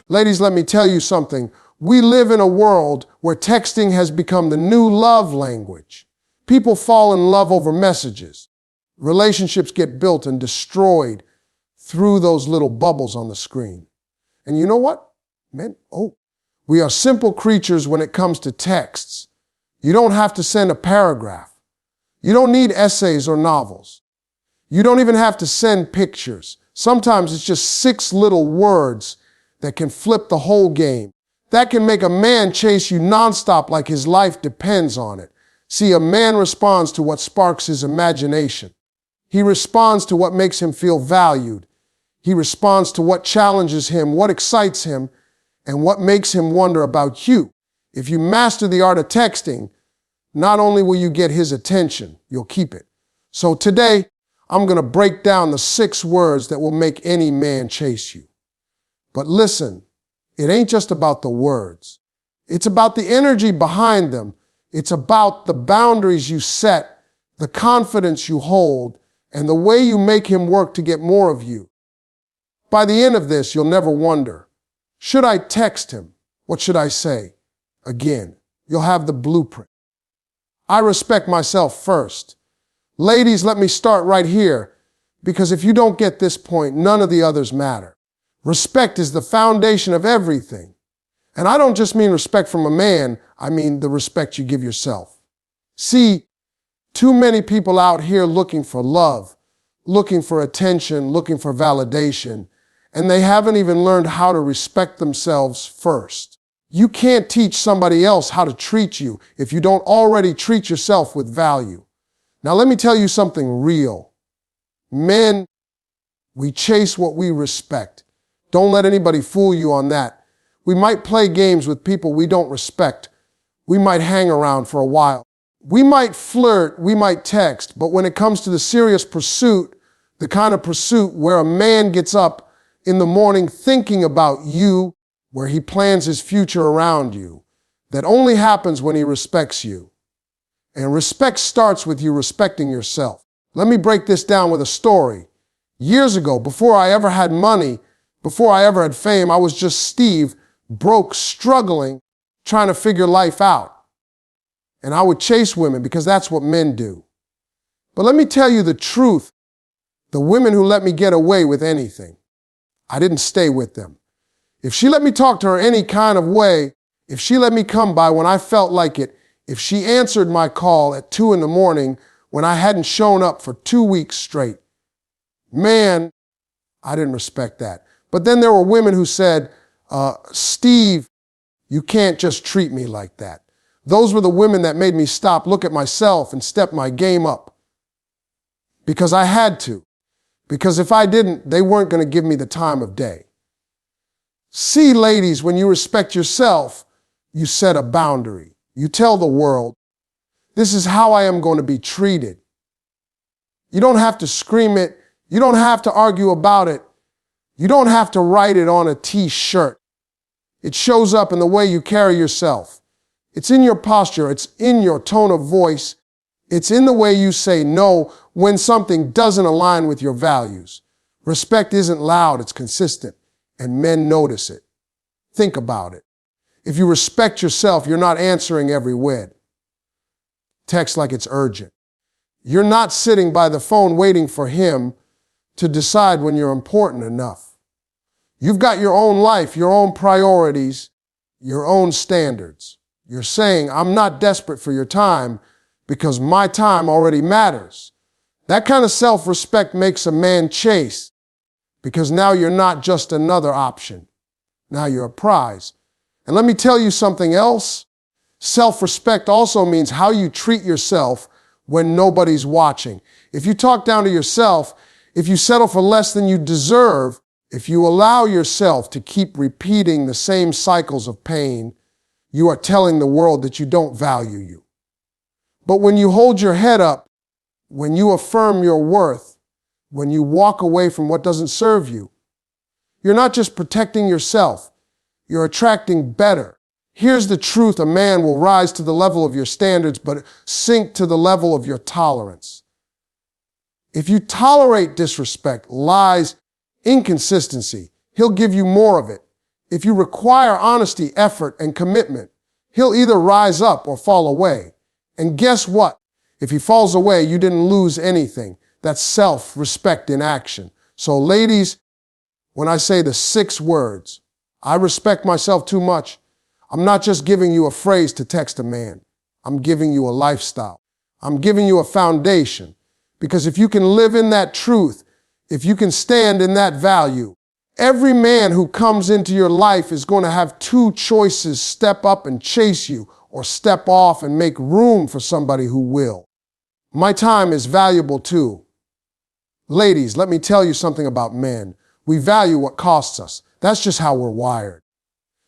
Ladies, let me tell you something. We live in a world where texting has become the new love language. People fall in love over messages. Relationships get built and destroyed through those little bubbles on the screen. And you know what? We are simple creatures when it comes to texts. You don't have to send a paragraph. You don't need essays or novels. You don't even have to send pictures. Sometimes it's just 6 little words that can flip the whole game. That can make a man chase you nonstop like his life depends on it. See, a man responds to what sparks his imagination. He responds to what makes him feel valued. He responds to what challenges him, what excites him, and what makes him wonder about you. If you master the art of texting, not only will you get his attention, you'll keep it. So today, I'm going to break down the 6 words that will make any man chase you. But listen, it ain't just about the words. It's about the energy behind them. It's about the boundaries you set, the confidence you hold, and the way you make him work to get more of you. By the end of this, you'll never wonder, should I text him? What should I say? Again, you'll have the blueprint. I respect myself first. Ladies, let me start right here, because if you don't get this point, none of the others matter. Respect is the foundation of everything. And I don't just mean respect from a man, I mean the respect you give yourself. See, too many people out here looking for love, looking for attention, looking for validation, and they haven't even learned how to respect themselves first. You can't teach somebody else how to treat you if you don't already treat yourself with value. Now let me tell you something real. Men, we chase what we respect. Don't let anybody fool you on that. We might play games with people we don't respect. We might hang around for a while. We might flirt, we might text, but when it comes to the serious pursuit, the kind of pursuit where a man gets up in the morning thinking about you, where he plans his future around you, that only happens when he respects you. And respect starts with you respecting yourself. Let me break this down with a story. Years ago, before I ever had money, before I ever had fame, I was just Steve, broke, struggling, trying to figure life out. And I would chase women because that's what men do. But let me tell you the truth. The women who let me get away with anything, I didn't stay with them. If she let me talk to her any kind of way, if she let me come by when I felt like it, if she answered my call at 2 a.m. when I hadn't shown up for 2 weeks straight, man, I didn't respect that. But then there were women who said, Steve, you can't just treat me like that. Those were the women that made me stop, look at myself, and step my game up. Because I had to. Because if I didn't, they weren't going to give me the time of day. See, ladies, when you respect yourself, you set a boundary. You tell the world, this is how I am going to be treated. You don't have to scream it. You don't have to argue about it. You don't have to write it on a t-shirt. It shows up in the way you carry yourself. It's in your posture. It's in your tone of voice. It's in the way you say no when something doesn't align with your values. Respect isn't loud, it's consistent, and men notice it. Think about it. If you respect yourself, you're not answering every word. Text like it's urgent. You're not sitting by the phone waiting for him to decide when you're important enough. You've got your own life, your own priorities, your own standards. You're saying, I'm not desperate for your time because my time already matters. That kind of self-respect makes a man chase because now you're not just another option. Now you're a prize. And let me tell you something else. Self-respect also means how you treat yourself when nobody's watching. If you talk down to yourself, if you settle for less than you deserve, if you allow yourself to keep repeating the same cycles of pain, you are telling the world that you don't value you. But when you hold your head up, when you affirm your worth, when you walk away from what doesn't serve you, you're not just protecting yourself, you're attracting better. Here's the truth, a man will rise to the level of your standards, but sink to the level of your tolerance. If you tolerate disrespect, lies, inconsistency, he'll give you more of it. If you require honesty, effort, and commitment, he'll either rise up or fall away. And guess what? If he falls away, you didn't lose anything. That's self-respect in action. So ladies, when I say the 6 words, I respect myself too much, I'm not just giving you a phrase to text a man. I'm giving you a lifestyle. I'm giving you a foundation. Because if you can live in that truth, if you can stand in that value, every man who comes into your life is going to have 2 choices: step up and chase you, or step off and make room for somebody who will. My time is valuable too. Ladies, let me tell you something about men. We value what costs us. That's just how we're wired.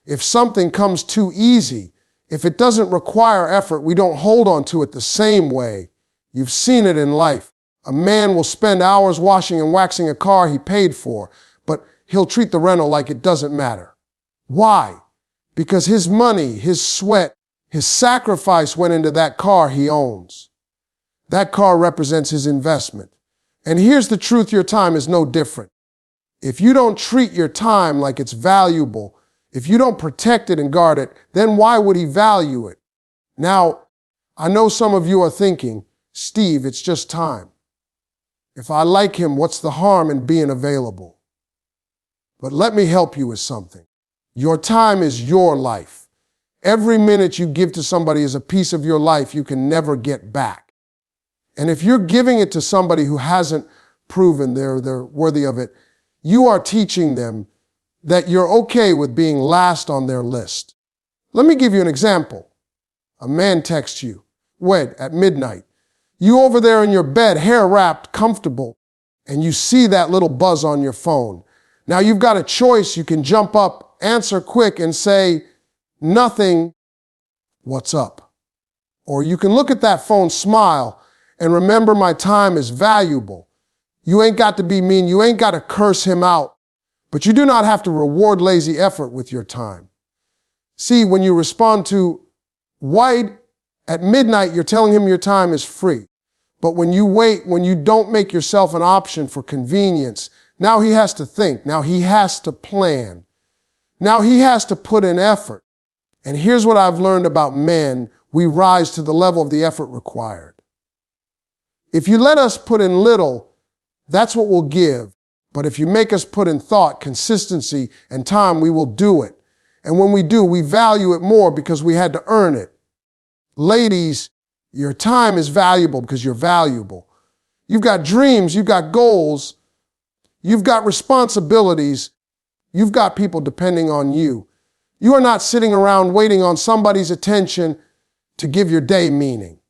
If something comes too easy, if it doesn't require effort, we don't hold on to it the same way. You've seen it in life. A man will spend hours washing and waxing a car he paid for, but he'll treat the rental like it doesn't matter. Why? Because his money, his sweat, his sacrifice went into that car he owns. That car represents his investment. And here's the truth, your time is no different. If you don't treat your time like it's valuable, if you don't protect it and guard it, then why would he value it? Now, I know some of you are thinking, Steve, it's just time. If I like him, what's the harm in being available? But let me help you with something. Your time is your life. Every minute you give to somebody is a piece of your life you can never get back. And if you're giving it to somebody who hasn't proven they're worthy of it, you are teaching them that you're okay with being last on their list. Let me give you an example. A man texts you, at midnight. You over there in your bed, hair wrapped, comfortable, and you see that little buzz on your phone. Now you've got a choice. You can jump up, answer quick, and say, nothing, what's up? Or you can look at that phone, smile, and remember my time is valuable. You ain't got to be mean. You ain't got to curse him out. But you do not have to reward lazy effort with your time. See, when you respond to White at midnight, you're telling him your time is free. But when you wait, when you don't make yourself an option for convenience, now he has to think. Now he has to plan. Now he has to put in effort. And here's what I've learned about men. We rise to the level of the effort required. If you let us put in little, that's what we'll give. But if you make us put in thought, consistency, and time, we will do it. And when we do, we value it more because we had to earn it. Ladies, your time is valuable because you're valuable. You've got dreams, you've got goals, you've got responsibilities, you've got people depending on you. You are not sitting around waiting on somebody's attention to give your day meaning.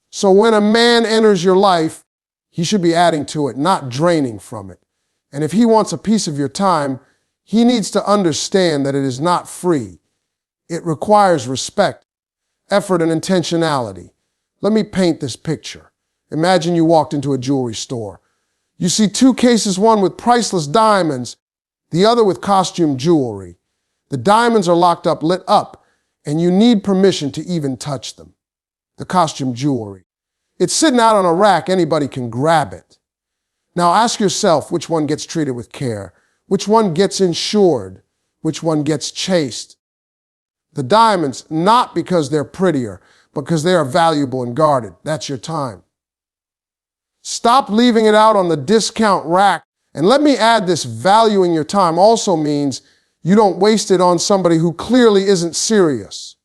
So when a man enters your life, he should be adding to it, not draining from it. And if he wants a piece of your time, he needs to understand that it is not free. It requires respect, effort, and intentionality. Let me paint this picture. Imagine you walked into a jewelry store. You see 2 cases, one with priceless diamonds, the other with costume jewelry. The diamonds are locked up, lit up, and you need permission to even touch them. The costume jewelry. It's sitting out on a rack, anybody can grab it. Now ask yourself which one gets treated with care, which one gets insured, which one gets chased. The diamonds, not because they're prettier, but because they are valuable and guarded. That's your time. Stop leaving it out on the discount rack. And let me add this, valuing your time also means you don't waste it on somebody who clearly isn't serious.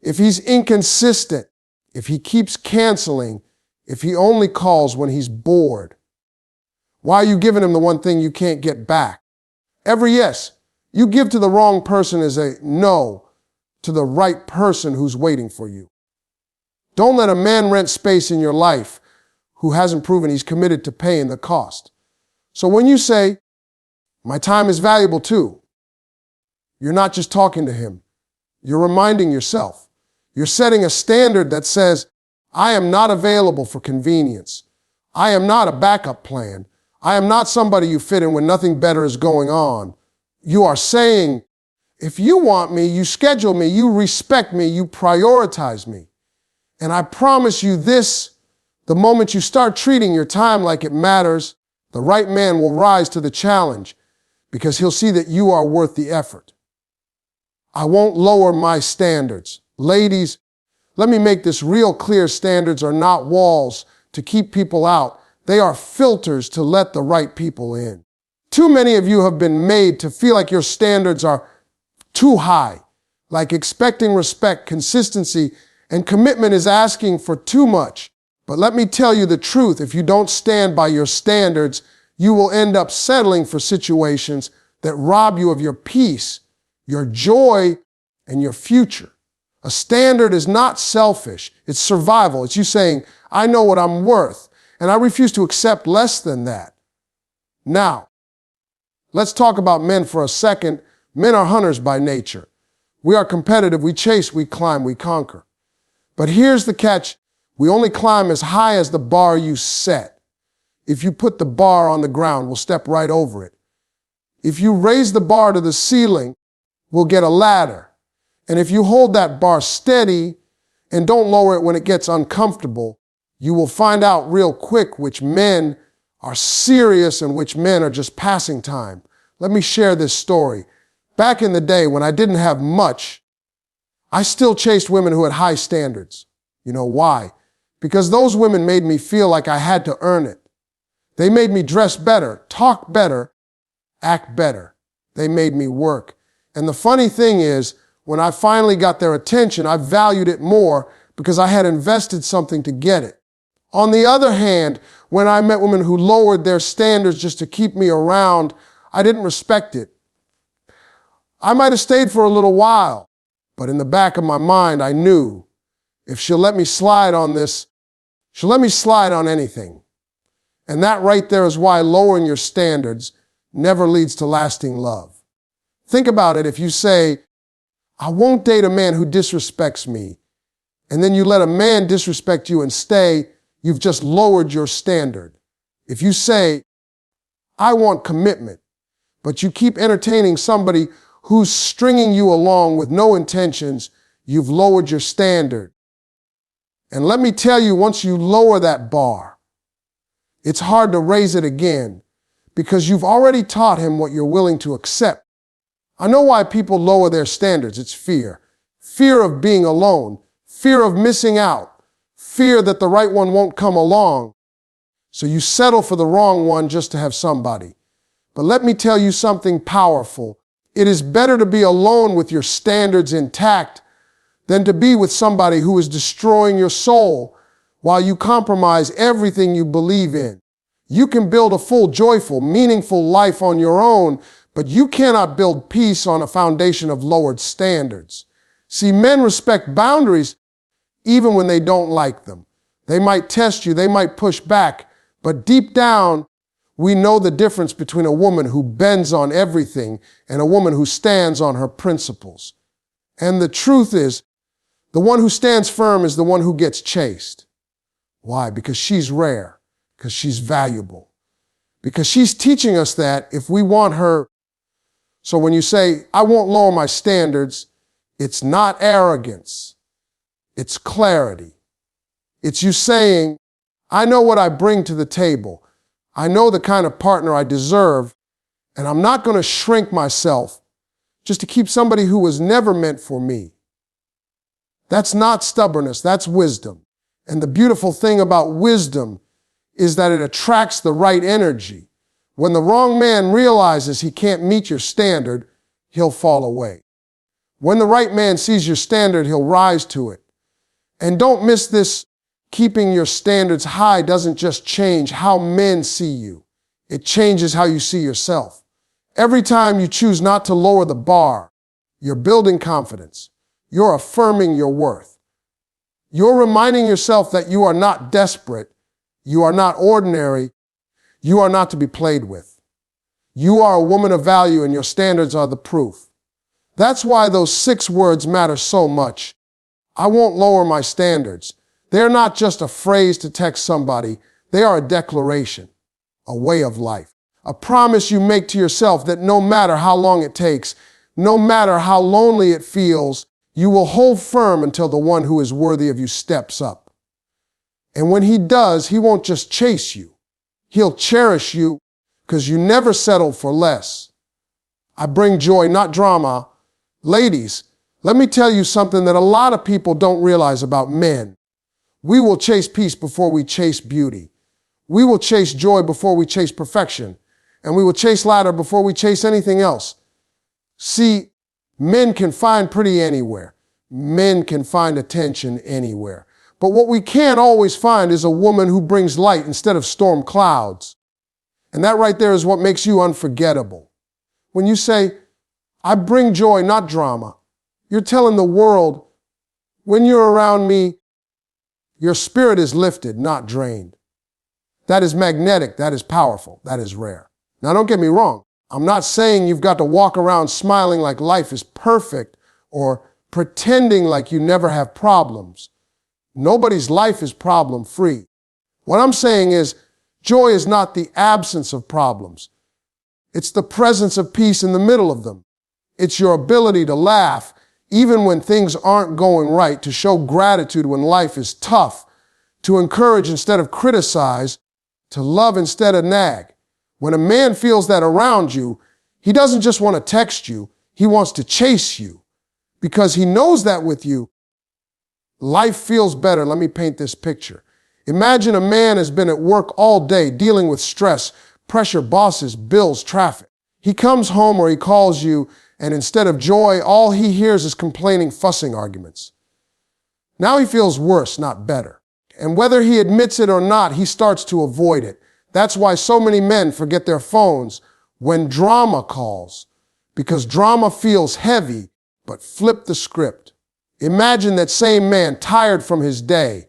If he's inconsistent, if he keeps canceling, if he only calls when he's bored, why are you giving him the one thing you can't get back? Every yes you give to the wrong person is a no to the right person who's waiting for you. Don't let a man rent space in your life who hasn't proven he's committed to paying the cost. So when you say, my time is valuable too, you're not just talking to him. You're reminding yourself. You're setting a standard that says, I am not available for convenience. I am not a backup plan. I am not somebody you fit in when nothing better is going on. You are saying, if you want me, you schedule me, you respect me, you prioritize me. And I promise you this, the moment you start treating your time like it matters, the right man will rise to the challenge because he'll see that you are worth the effort. I won't lower my standards. Ladies, let me make this real clear. Standards are not walls to keep people out. They are filters to let the right people in. Too many of you have been made to feel like your standards are too high, like expecting respect, consistency, and commitment is asking for too much. But let me tell you the truth. If you don't stand by your standards, you will end up settling for situations that rob you of your peace, your joy, and your future. A standard is not selfish. It's survival. It's you saying, I know what I'm worth, and I refuse to accept less than that. Now, let's talk about men for a second. Men are hunters by nature. We are competitive. We chase, we climb, we conquer. But here's the catch. We only climb as high as the bar you set. If you put the bar on the ground, we'll step right over it. If you raise the bar to the ceiling, we'll get a ladder. And if you hold that bar steady and don't lower it when it gets uncomfortable, you will find out real quick which men are serious and which men are just passing time. Let me share this story. Back in the day when I didn't have much, I still chased women who had high standards. You know why? Because those women made me feel like I had to earn it. They made me dress better, talk better, act better. They made me work. And the funny thing is, when I finally got their attention, I valued it more because I had invested something to get it. On the other hand, when I met women who lowered their standards just to keep me around, I didn't respect it. I might have stayed for a little while, but in the back of my mind, I knew if she'll let me slide on this, she'll let me slide on anything. And that right there is why lowering your standards never leads to lasting love. Think about it. If you say, I won't date a man who disrespects me, and then you let a man disrespect you and stay, you've just lowered your standard. If you say, I want commitment, but you keep entertaining somebody who's stringing you along with no intentions, you've lowered your standard. And let me tell you, once you lower that bar, it's hard to raise it again because you've already taught him what you're willing to accept. I know why people lower their standards. It's fear. Fear of being alone. Fear of missing out. Fear that the right one won't come along. So you settle for the wrong one just to have somebody. But let me tell you something powerful. It is better to be alone with your standards intact than to be with somebody who is destroying your soul while you compromise everything you believe in. You can build a full, joyful, meaningful life on your own, but you cannot build peace on a foundation of lowered standards. See, men respect boundaries even when they don't like them. They might test you, they might push back, but deep down, we know the difference between a woman who bends on everything and a woman who stands on her principles. And the truth is, the one who stands firm is the one who gets chased. Why? Because she's rare, because she's valuable, because she's teaching us that if we want her. So when you say, I won't lower my standards, it's not arrogance. It's clarity. It's you saying, I know what I bring to the table. I know the kind of partner I deserve, and I'm not going to shrink myself just to keep somebody who was never meant for me. That's not stubbornness, that's wisdom. And the beautiful thing about wisdom is that it attracts the right energy. When the wrong man realizes he can't meet your standard, he'll fall away. When the right man sees your standard, he'll rise to it. And don't miss this. Keeping your standards high doesn't just change how men see you. It changes how you see yourself. Every time you choose not to lower the bar, you're building confidence. You're affirming your worth. You're reminding yourself that you are not desperate. You are not ordinary. You are not to be played with. You are a woman of value and your standards are the proof. That's why those 6 words matter so much. I won't lower my standards. They're not just a phrase to text somebody. They are a declaration, a way of life, a promise you make to yourself that no matter how long it takes, no matter how lonely it feels, you will hold firm until the one who is worthy of you steps up. And when he does, he won't just chase you. He'll cherish you because you never settled for less. I bring joy, not drama. Ladies, let me tell you something that a lot of people don't realize about men. We will chase peace before we chase beauty. We will chase joy before we chase perfection. And we will chase laughter before we chase anything else. See, men can find pretty anywhere. Men can find attention anywhere. But what we can't always find is a woman who brings light instead of storm clouds. And that right there is what makes you unforgettable. When you say, I bring joy, not drama, you're telling the world, when you're around me, your spirit is lifted, not drained. That is magnetic, that is powerful, that is rare. Now don't get me wrong. I'm not saying you've got to walk around smiling like life is perfect or pretending like you never have problems. Nobody's life is problem-free. What I'm saying is, joy is not the absence of problems. It's the presence of peace in the middle of them. It's your ability to laugh even when things aren't going right, to show gratitude when life is tough, to encourage instead of criticize, to love instead of nag. When a man feels that around you, he doesn't just want to text you, he wants to chase you. Because he knows that with you, life feels better. Let me paint this picture. Imagine a man has been at work all day dealing with stress, pressure, bosses, bills, traffic. He comes home or he calls you, and instead of joy, all he hears is complaining, fussing arguments. Now he feels worse, not better. And whether he admits it or not, he starts to avoid it. That's why so many men forget their phones when drama calls, because drama feels heavy, but flip the script. Imagine that same man tired from his day,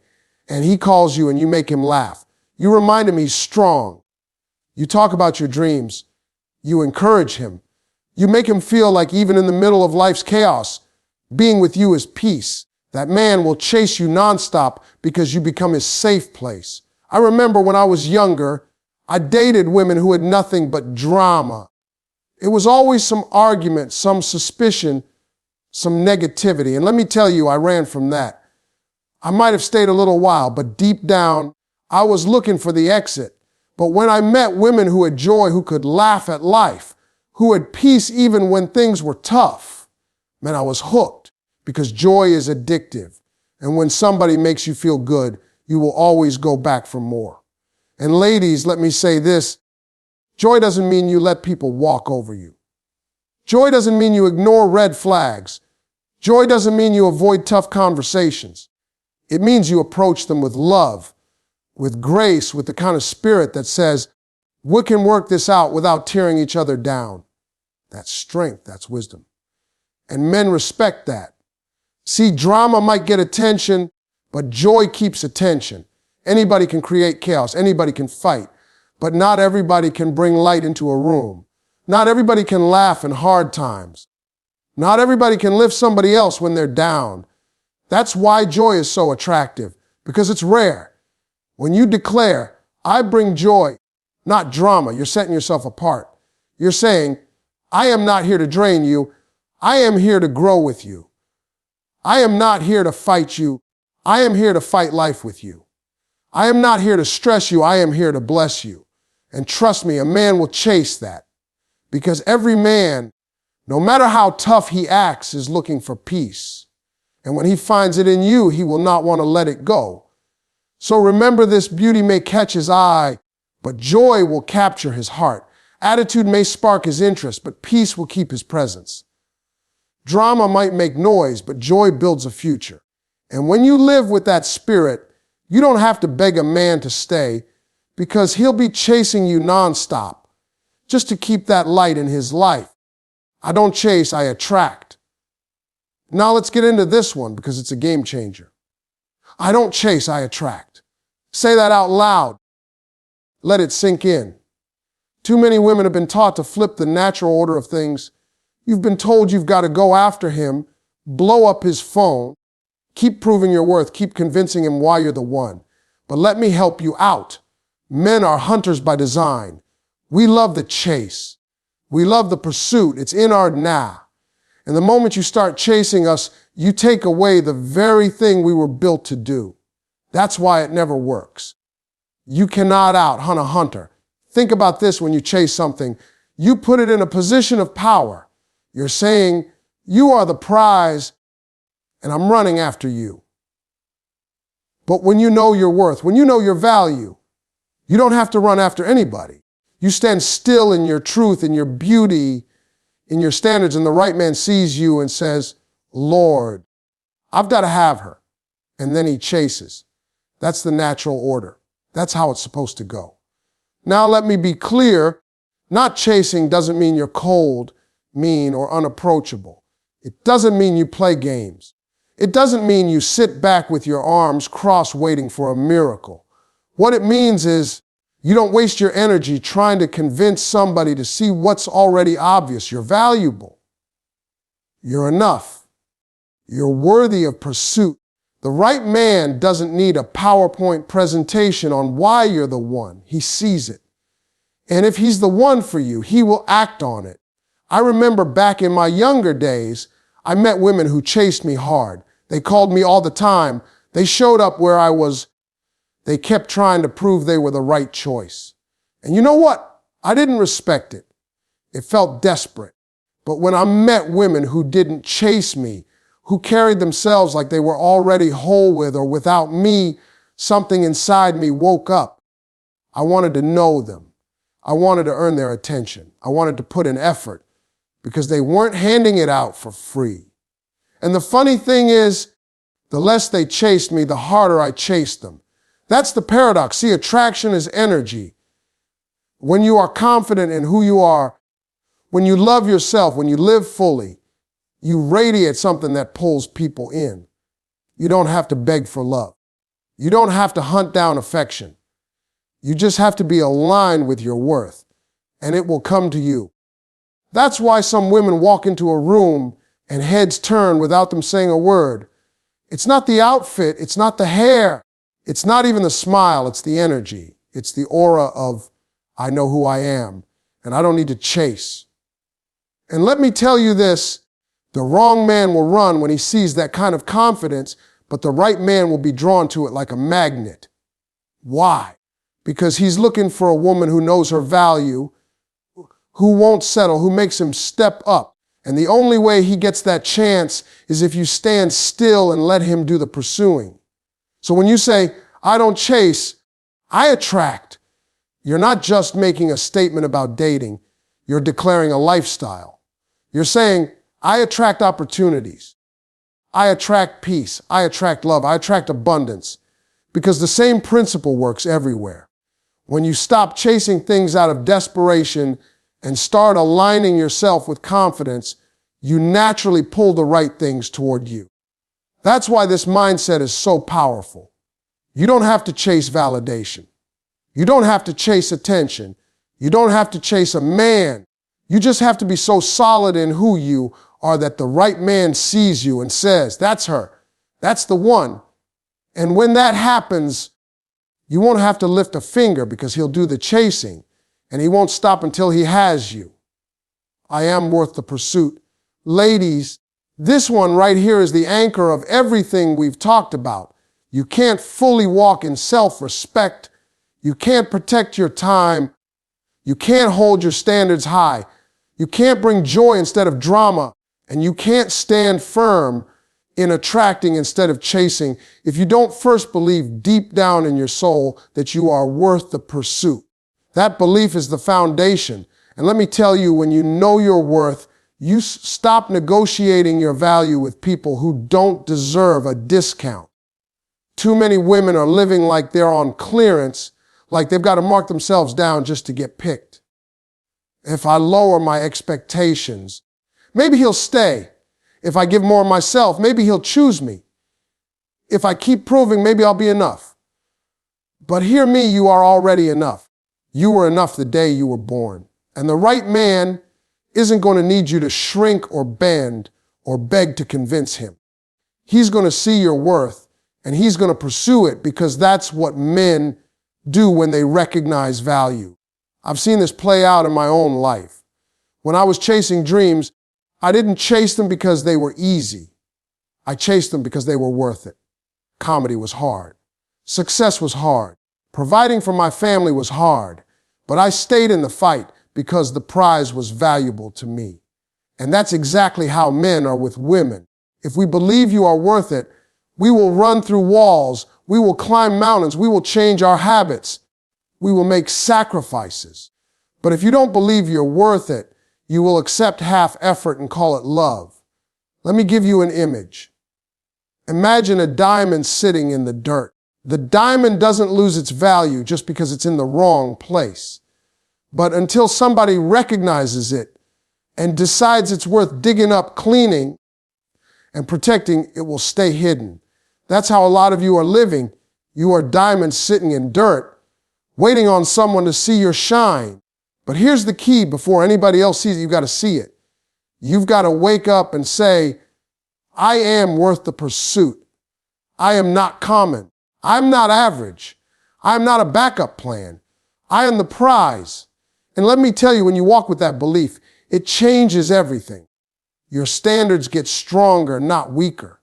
and he calls you and you make him laugh. You remind him he's strong. You talk about your dreams. You encourage him. You make him feel like even in the middle of life's chaos, being with you is peace. That man will chase you nonstop because you become his safe place. I remember when I was younger, I dated women who had nothing but drama. It was always some argument, some suspicion, some negativity. And let me tell you, I ran from that. I might have stayed a little while, but deep down, I was looking for the exit. But when I met women who had joy, who could laugh at life, who had peace even when things were tough, man, I was hooked, because joy is addictive. And when somebody makes you feel good, you will always go back for more. And ladies, let me say this, joy doesn't mean you let people walk over you. Joy doesn't mean you ignore red flags. Joy doesn't mean you avoid tough conversations. It means you approach them with love, with grace, with the kind of spirit that says, we can work this out without tearing each other down. That's strength, that's wisdom. And men respect that. See, drama might get attention, but joy keeps attention. Anybody can create chaos, anybody can fight, but not everybody can bring light into a room. Not everybody can laugh in hard times. Not everybody can lift somebody else when they're down. That's why joy is so attractive, because it's rare. When you declare, I bring joy, not drama, you're setting yourself apart. You're saying, I am not here to drain you. I am here to grow with you. I am not here to fight you. I am here to fight life with you. I am not here to stress you. I am here to bless you. And trust me, a man will chase that, because every man, no matter how tough he acts, is looking for peace. And when he finds it in you, he will not want to let it go. So remember this, beauty may catch his eye, but joy will capture his heart. Attitude may spark his interest, but peace will keep his presence. Drama might make noise, but joy builds a future. And when you live with that spirit, you don't have to beg a man to stay, because he'll be chasing you nonstop, just to keep that light in his life. I don't chase, I attract. Now let's get into this one, because it's a game changer. I don't chase, I attract. Say that out loud. Let it sink in. Too many women have been taught to flip the natural order of things. You've been told you've got to go after him, blow up his phone, keep proving your worth, keep convincing him why you're the one. But let me help you out. Men are hunters by design. We love the chase. We love the pursuit. It's in our now. And the moment you start chasing us, you take away the very thing we were built to do. That's why it never works. You cannot out-hunt a hunter. Think about this when you chase something. You put it in a position of power. You're saying, You are the prize, and I'm running after you. But when you know your worth, when you know your value, you don't have to run after anybody. You stand still in your truth, in your beauty, in your standards, and the right man sees you and says, Lord, I've got to have her. And then he chases. That's the natural order. That's how it's supposed to go. Now let me be clear, not chasing doesn't mean you're cold, mean, or unapproachable. It doesn't mean you play games. It doesn't mean you sit back with your arms crossed waiting for a miracle. What it means is you don't waste your energy trying to convince somebody to see what's already obvious. You're valuable. You're enough. You're worthy of pursuit. The right man doesn't need a PowerPoint presentation on why you're the one. He sees it. And if he's the one for you, he will act on it. I remember back in my younger days, I met women who chased me hard. They called me all the time. They showed up where I was. They kept trying to prove they were the right choice. And you know what? I didn't respect it. It felt desperate. But when I met women who didn't chase me, who carried themselves like they were already whole with or without me, something inside me woke up. I wanted to know them. I wanted to earn their attention. I wanted to put in effort because they weren't handing it out for free. And the funny thing is, the less they chased me, the harder I chased them. That's the paradox. See, attraction is energy. When you are confident in who you are, when you love yourself, when you live fully, you radiate something that pulls people in. You don't have to beg for love. You don't have to hunt down affection. You just have to be aligned with your worth, and it will come to you. That's why some women walk into a room and heads turn without them saying a word. It's not the outfit, it's not the hair, it's not even the smile, it's the energy. It's the aura of, I know who I am, and I don't need to chase. And let me tell you this, the wrong man will run when he sees that kind of confidence, but the right man will be drawn to it like a magnet. Why? Because he's looking for a woman who knows her value, who won't settle, who makes him step up. And the only way he gets that chance is if you stand still and let him do the pursuing. So when you say, I don't chase, I attract, you're not just making a statement about dating, you're declaring a lifestyle. You're saying, I attract opportunities. I attract peace. I attract love. I attract abundance. Because the same principle works everywhere. When you stop chasing things out of desperation and start aligning yourself with confidence, you naturally pull the right things toward you. That's why this mindset is so powerful. You don't have to chase validation. You don't have to chase attention. You don't have to chase a man. You just have to be so solid in who you are that the right man sees you and says, that's her. That's the one. And when that happens, you won't have to lift a finger because he'll do the chasing and he won't stop until he has you. I am worth the pursuit. Ladies, this one right here is the anchor of everything we've talked about. You can't fully walk in self-respect. You can't protect your time. You can't hold your standards high. You can't bring joy instead of drama. And you can't stand firm in attracting instead of chasing if you don't first believe deep down in your soul that you are worth the pursuit. That belief is the foundation. And let me tell you, when you know your worth, you stop negotiating your value with people who don't deserve a discount. Too many women are living like they're on clearance, like they've got to mark themselves down just to get picked. If I lower my expectations, maybe he'll stay. If I give more of myself, maybe he'll choose me. If I keep proving, maybe I'll be enough. But hear me, you are already enough. You were enough the day you were born. And the right man isn't going to need you to shrink or bend or beg to convince him. He's going to see your worth and he's going to pursue it because that's what men do when they recognize value. I've seen this play out in my own life. When I was chasing dreams, I didn't chase them because they were easy. I chased them because they were worth it. Comedy was hard. Success was hard. Providing for my family was hard. But I stayed in the fight because the prize was valuable to me. And that's exactly how men are with women. If we believe you are worth it, we will run through walls, we will climb mountains, we will change our habits, we will make sacrifices. But if you don't believe you're worth it, you will accept half effort and call it love. Let me give you an image. Imagine a diamond sitting in the dirt. The diamond doesn't lose its value just because it's in the wrong place. But until somebody recognizes it and decides it's worth digging up, cleaning, and protecting, it will stay hidden. That's how a lot of you are living. You are diamonds sitting in dirt, waiting on someone to see your shine. But here's the key: before anybody else sees it, you've got to see it. You've got to wake up and say, I am worth the pursuit. I am not common. I'm not average. I'm not a backup plan. I am the prize. And let me tell you, when you walk with that belief, it changes everything. Your standards get stronger, not weaker.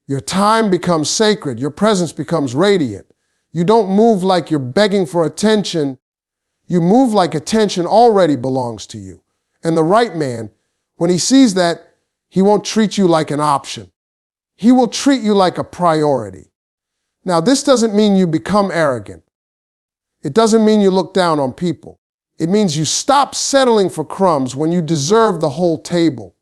Your time becomes sacred. Your presence becomes radiant. You don't move like you're begging for attention. You move like attention already belongs to you. And the right man, when he sees that, he won't treat you like an option. He will treat you like a priority. Now, this doesn't mean you become arrogant. It doesn't mean you look down on people. It means you stop settling for crumbs when you deserve the whole table.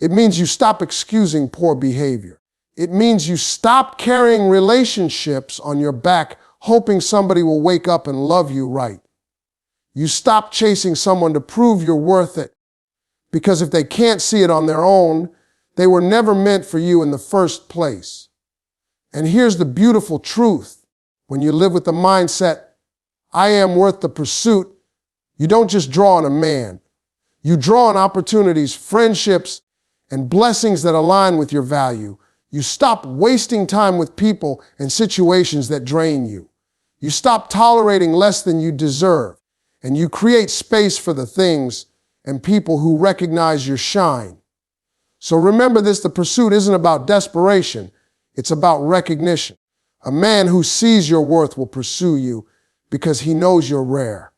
It means you stop excusing poor behavior. It means you stop carrying relationships on your back, hoping somebody will wake up and love you right. You stop chasing someone to prove you're worth it, because if they can't see it on their own, they were never meant for you in the first place. And here's the beautiful truth. When you live with the mindset, I am worth the pursuit, you don't just draw on a man. You draw on opportunities, friendships, and blessings that align with your value. You stop wasting time with people and situations that drain you. You stop tolerating less than you deserve, and you create space for the things and people who recognize your shine. So remember this: the pursuit isn't about desperation. It's about recognition. A man who sees your worth will pursue you because he knows you're rare.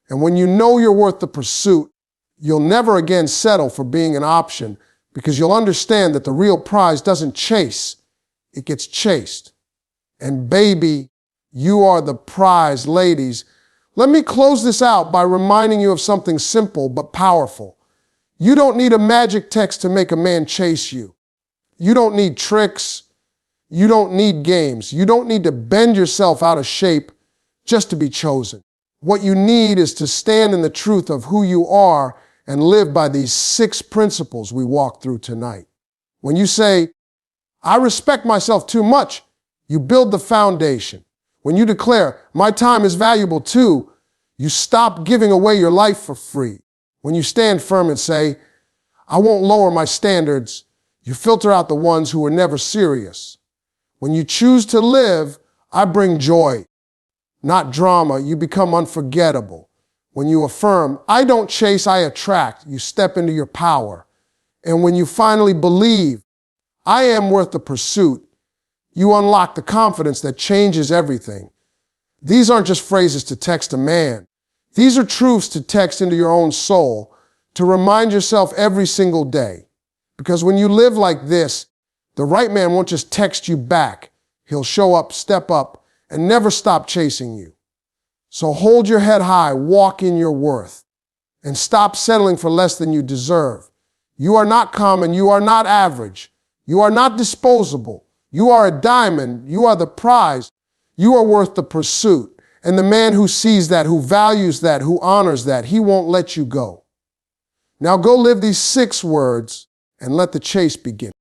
And when you know you're worth the pursuit, you'll never again settle for being an option, because you'll understand that the real prize doesn't chase, it gets chased. And baby, you are the prize, ladies. Let me close this out by reminding you of something simple but powerful. You don't need a magic text to make a man chase you. You don't need tricks. You don't need games. You don't need to bend yourself out of shape just to be chosen. What you need is to stand in the truth of who you are and live by these 6 principles we walked through tonight. When you say, I respect myself too much, you build the foundation. When you declare, my time is valuable too, you stop giving away your life for free. When you stand firm and say, I won't lower my standards, you filter out the ones who are never serious. When you choose to live, I bring joy, not drama. You become unforgettable. When you affirm, I don't chase, I attract, you step into your power. And when you finally believe, I am worth the pursuit, you unlock the confidence that changes everything. These aren't just phrases to text a man. These are truths to text into your own soul, to remind yourself every single day. Because when you live like this, the right man won't just text you back. He'll show up, step up, and never stop chasing you. So hold your head high, walk in your worth, and stop settling for less than you deserve. You are not common, you are not average, you are not disposable. You are a diamond, you are the prize, you are worth the pursuit. And the man who sees that, who values that, who honors that, he won't let you go. Now go live these 6 words and let the chase begin.